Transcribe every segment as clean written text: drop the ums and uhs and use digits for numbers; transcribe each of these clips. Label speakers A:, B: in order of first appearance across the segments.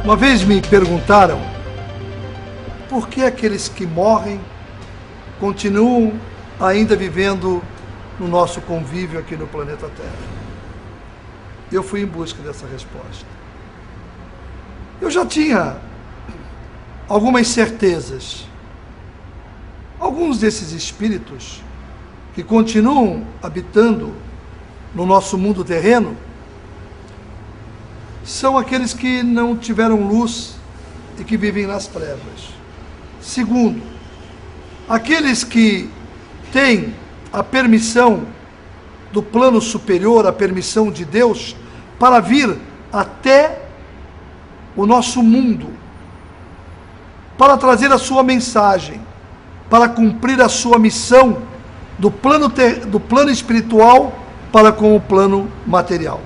A: Uma vez me perguntaram por que aqueles que morrem continuam ainda vivendo no nosso convívio aqui no planeta Terra. Eu fui em busca dessa resposta. Eu já tinha algumas certezas. Alguns desses espíritos que continuam habitando no nosso mundo terreno são aqueles que não tiveram luz e que vivem nas trevas. Segundo, aqueles que têm a permissão do plano superior, a permissão de Deus, para vir até o nosso mundo, para trazer a sua mensagem, para cumprir a sua missão do plano espiritual para com o plano material.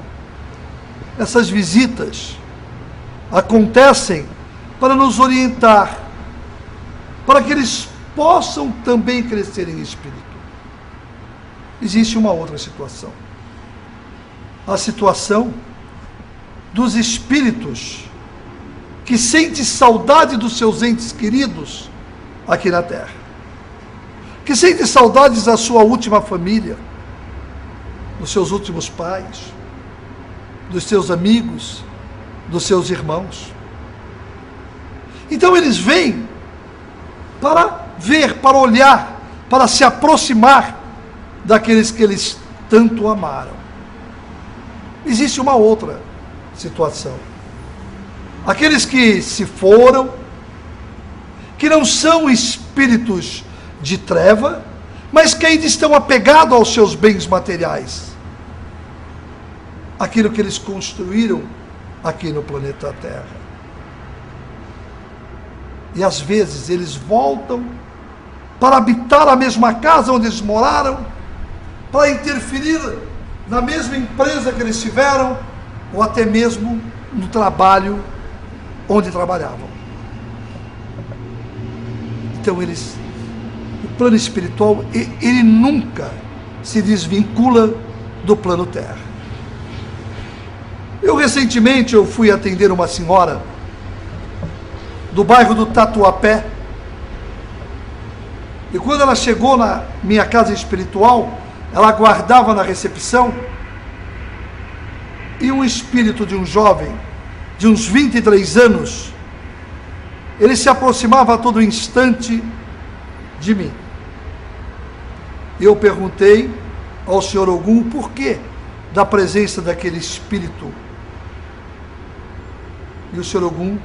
A: Essas visitas acontecem para nos orientar, para que eles possam também crescer em espírito. Existe uma outra situação. A situação dos espíritos que sentem saudade dos seus entes queridos aqui na Terra. Que sentem saudades da sua última família, dos seus últimos pais, dos seus amigos, dos seus irmãos. Então eles vêm para ver, para olhar, para se aproximar daqueles que eles tanto amaram. Existe uma outra situação. Aqueles que se foram, que não são espíritos de treva, mas que ainda estão apegados aos seus bens materiais. Aquilo que eles construíram aqui no planeta Terra. E às vezes eles voltam para habitar a mesma casa onde eles moraram, para interferir na mesma empresa que eles tiveram, ou até mesmo no trabalho onde trabalhavam. Então o plano espiritual, ele nunca se desvincula do plano terra. Recentemente eu fui atender uma senhora do bairro do Tatuapé, e quando ela chegou na minha casa espiritual, ela aguardava na recepção, e um espírito de um jovem de uns 23 anos, ele se aproximava a todo instante de mim. Eu perguntei ao senhor Ogum o porquê da presença daquele espírito. E o senhor Ogum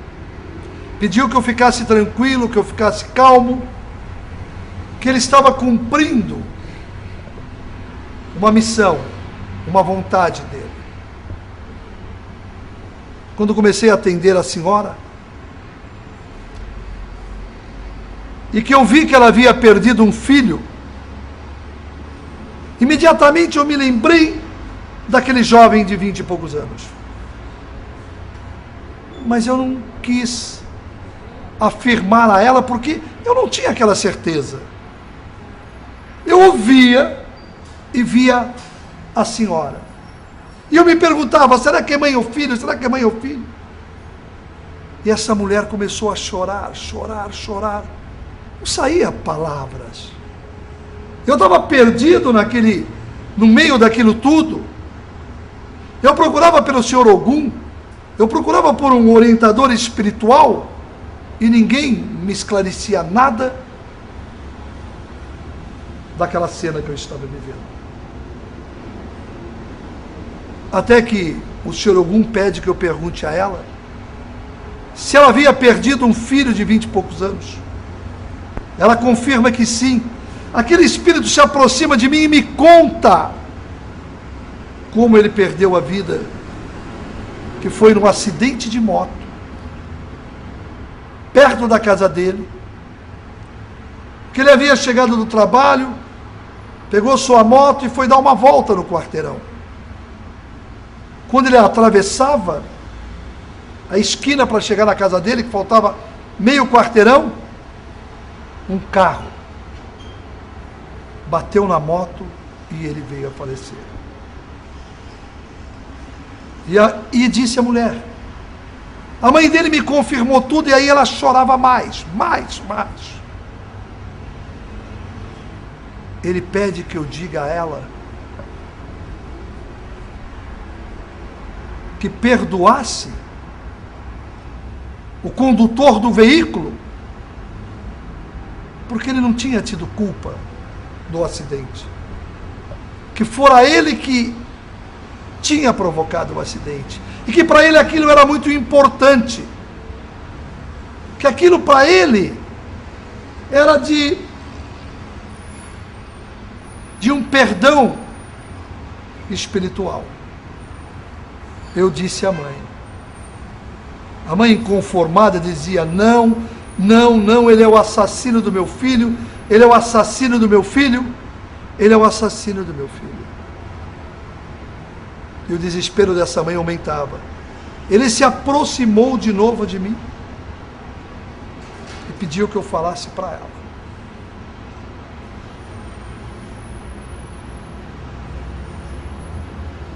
A: pediu que eu ficasse tranquilo, que eu ficasse calmo, que ele estava cumprindo uma missão, uma vontade dele. Quando comecei a atender a senhora, e que eu vi que ela havia perdido um filho, imediatamente eu me lembrei daquele jovem de 20 e poucos anos. Mas eu não quis afirmar a ela, porque eu não tinha aquela certeza. Eu ouvia e via a senhora. E eu me perguntava, será que é mãe ou filho? Será que é mãe ou filho? E essa mulher começou a chorar, chorar, chorar. Não saía palavras. Eu estava perdido no meio daquilo tudo. Eu procurava pelo senhor Ogum, eu procurava por um orientador espiritual, e ninguém me esclarecia nada daquela cena que eu estava vivendo. Até que o senhor Ogum pede que eu pergunte a ela se ela havia perdido um filho de 20 e poucos anos. Ela confirma que sim. Aquele espírito se aproxima de mim e me conta como ele perdeu a vida, que foi num acidente de moto, perto da casa dele, que ele havia chegado do trabalho, pegou sua moto e foi dar uma volta no quarteirão. Quando ele atravessava a esquina para chegar na casa dele, que faltava meio quarteirão, um carro bateu na moto e ele veio a falecer. E disse a mulher, A mãe dele me confirmou tudo e aí ela chorava mais. Ele pede que eu diga a ela que perdoasse o condutor do veículo, porque ele não tinha tido culpa do acidente, que fora ele que tinha provocado o acidente, e que para ele aquilo era muito importante, que aquilo para ele era de um perdão espiritual. Eu disse à mãe. A mãe inconformada dizia: não, ele é o assassino do meu filho, ele é o assassino do meu filho, ele é o assassino do meu filho. E o desespero dessa mãe aumentava. Ele se aproximou de novo de mim e pediu que eu falasse para ela.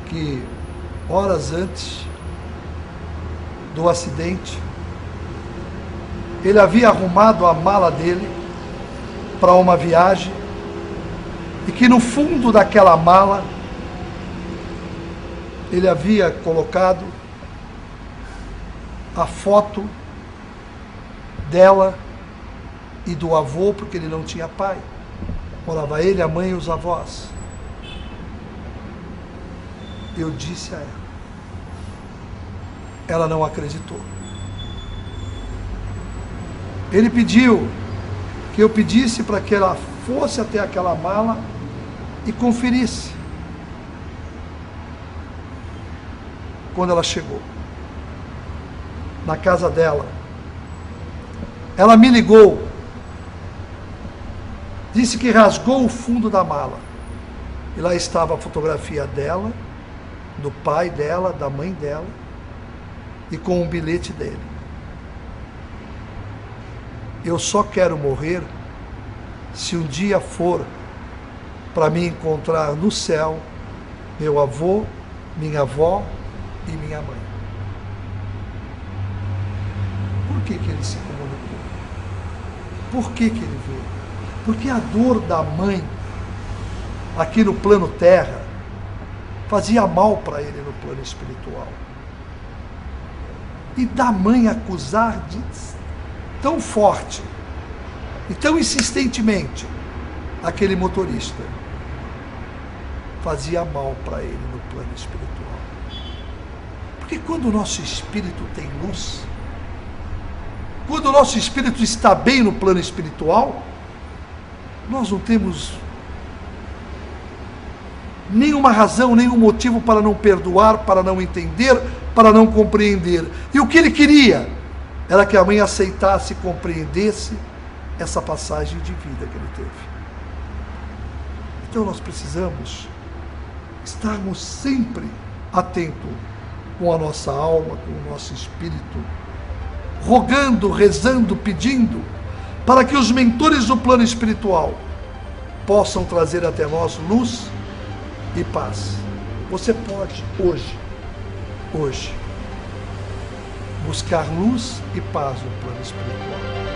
A: Que horas antes do acidente, ele havia arrumado a mala dele para uma viagem e que no fundo daquela mala ele havia colocado a foto dela e do avô, porque ele não tinha pai. Morava ele, a mãe e os avós. Eu disse a ela. Ela não acreditou. Ele pediu que eu pedisse para que ela fosse até aquela mala e conferisse. Quando ela chegou na casa dela, ela me ligou, disse que rasgou o fundo da mala e lá estava a fotografia dela, do pai dela, da mãe dela, e com um bilhete dele. Eu só quero morrer se um dia for para me encontrar no céu meu avô, minha avó e minha mãe. Por que ele se comunicou? Por que ele veio? Porque a dor da mãe aqui no plano terra fazia mal para ele no plano espiritual. E da mãe acusar de tão forte e tão insistentemente aquele motorista fazia mal para ele no plano espiritual. Porque quando o nosso espírito tem luz, quando o nosso espírito está bem no plano espiritual, nós não temos nenhuma razão, nenhum motivo para não perdoar, para não entender, para não compreender. E o que ele queria era que a mãe aceitasse e compreendesse essa passagem de vida que ele teve. Então nós precisamos estarmos sempre atentos com a nossa alma, com o nosso espírito, rogando, rezando, pedindo, para que os mentores do plano espiritual possam trazer até nós luz e paz. Você pode, hoje, buscar luz e paz no plano espiritual.